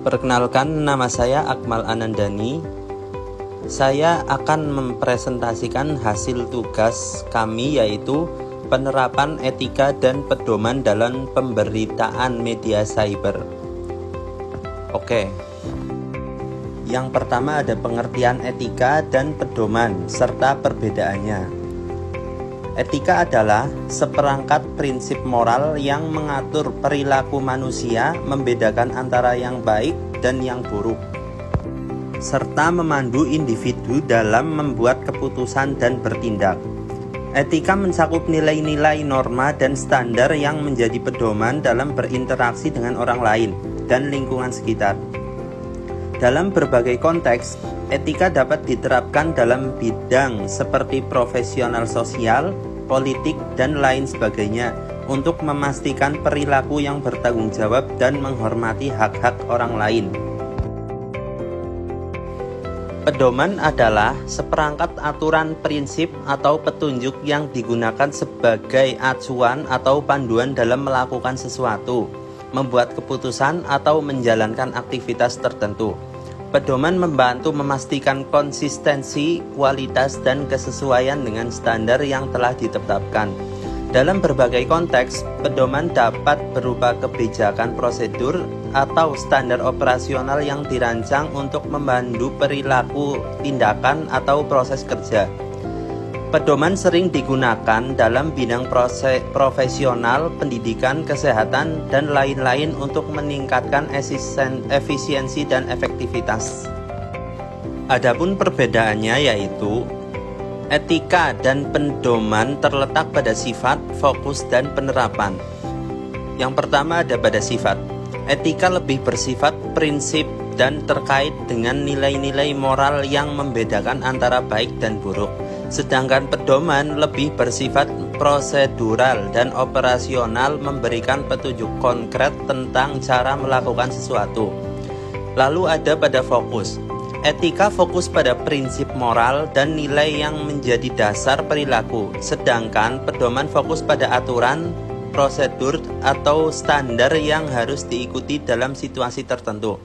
Perkenalkan, nama saya Akmal Anandani. Saya akan mempresentasikan hasil tugas kami, yaitu penerapan etika dan pedoman dalam pemberitaan media cyber. Oke. Yang pertama ada pengertian etika dan pedoman serta perbedaannya. Etika adalah seperangkat prinsip moral yang mengatur perilaku manusia, membedakan antara yang baik dan yang buruk, serta memandu individu dalam membuat keputusan dan bertindak. Etika mencakup nilai-nilai, norma, dan standar yang menjadi pedoman dalam berinteraksi dengan orang lain dan lingkungan sekitar. Dalam berbagai konteks, etika dapat diterapkan dalam bidang seperti profesional sosial, politik, dan lain sebagainya untuk memastikan perilaku yang bertanggung jawab dan menghormati hak-hak orang lain. Pedoman adalah seperangkat aturan, prinsip, atau petunjuk yang digunakan sebagai acuan atau panduan dalam melakukan sesuatu, membuat keputusan, atau menjalankan aktivitas tertentu. Pedoman membantu memastikan konsistensi, kualitas, dan kesesuaian dengan standar yang telah ditetapkan. Dalam berbagai konteks, pedoman dapat berupa kebijakan prosedur atau standar operasional yang dirancang untuk memandu perilaku, tindakan, atau proses kerja. Pedoman sering digunakan dalam bidang profesional, pendidikan, kesehatan, dan lain-lain untuk meningkatkan efisiensi dan efektivitas. Adapun perbedaannya yaitu etika dan pedoman terletak pada sifat, fokus, dan penerapan. Yang pertama ada pada sifat. Etika lebih bersifat prinsip dan terkait dengan nilai-nilai moral yang membedakan antara baik dan buruk. Sedangkan pedoman lebih bersifat prosedural dan operasional, memberikan petunjuk konkret tentang cara melakukan sesuatu. Lalu ada pada fokus. Etika fokus pada prinsip moral dan nilai yang menjadi dasar perilaku, sedangkan pedoman fokus pada aturan, prosedur, atau standar yang harus diikuti dalam situasi tertentu.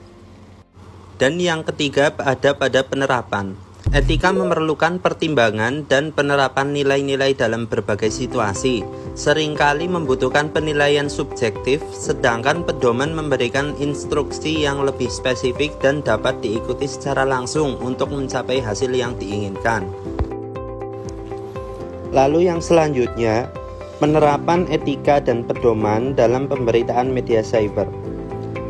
Dan yang ketiga ada pada penerapan. Etika memerlukan pertimbangan dan penerapan nilai-nilai dalam berbagai situasi, seringkali membutuhkan penilaian subjektif, sedangkan pedoman memberikan instruksi yang lebih spesifik dan dapat diikuti secara langsung untuk mencapai hasil yang diinginkan. Lalu yang selanjutnya, penerapan etika dan pedoman dalam pemberitaan media cyber.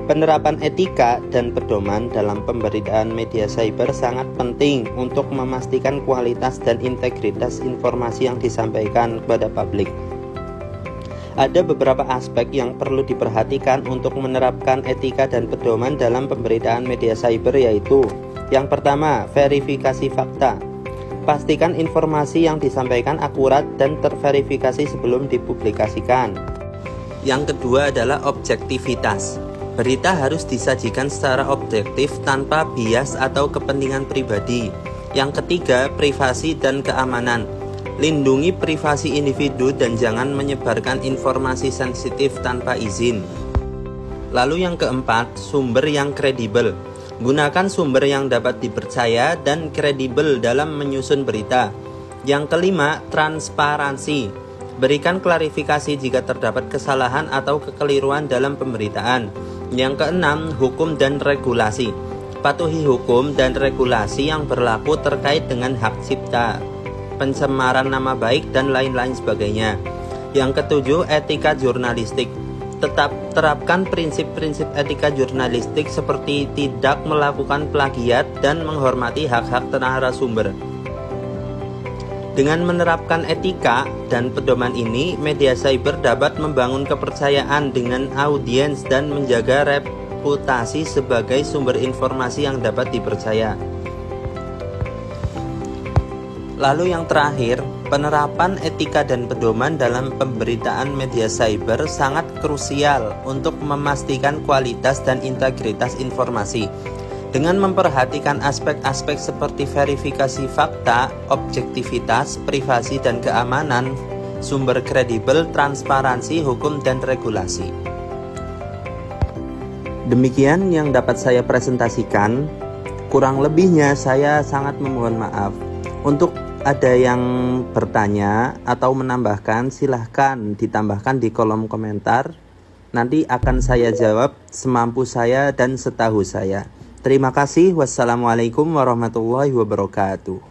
Penerapan etika dan pedoman dalam pemberitaan media cyber sangat penting untuk memastikan kualitas dan integritas informasi yang disampaikan kepada publik. Ada beberapa aspek yang perlu diperhatikan untuk menerapkan etika dan pedoman dalam pemberitaan media cyber, yaitu yang pertama, verifikasi fakta. Pastikan informasi yang disampaikan akurat dan terverifikasi sebelum dipublikasikan. Yang kedua adalah objektivitas. Berita harus disajikan secara objektif tanpa bias atau kepentingan pribadi. Yang ketiga, privasi dan keamanan. Lindungi privasi individu dan jangan menyebarkan informasi sensitif tanpa izin. Lalu yang keempat, sumber yang kredibel. Gunakan sumber yang dapat dipercaya dan kredibel dalam menyusun berita. Yang kelima, transparansi. Berikan klarifikasi jika terdapat kesalahan atau kekeliruan dalam pemberitaan. Yang keenam, hukum dan regulasi. Patuhi hukum dan regulasi yang berlaku terkait dengan hak cipta, pencemaran nama baik, dan lain-lain sebagainya. Yang ketujuh, etika jurnalistik. Tetap terapkan prinsip-prinsip etika jurnalistik seperti tidak melakukan plagiat dan menghormati hak-hak narasumber. Dengan menerapkan etika dan pedoman ini, media cyber dapat membangun kepercayaan dengan audiens dan menjaga reputasi sebagai sumber informasi yang dapat dipercaya. Lalu yang terakhir, penerapan etika dan pedoman dalam pemberitaan media cyber sangat krusial untuk memastikan kualitas dan integritas informasi. Dengan memperhatikan aspek-aspek seperti verifikasi fakta, objektivitas, privasi dan keamanan, sumber kredibel, transparansi, hukum, dan regulasi. Demikian yang dapat saya presentasikan. Kurang lebihnya saya sangat memohon maaf. Untuk ada yang bertanya atau menambahkan, silahkan ditambahkan di kolom komentar. Nanti akan saya jawab semampu saya dan setahu saya. Terima kasih. Wassalamualaikum warahmatullahi wabarakatuh.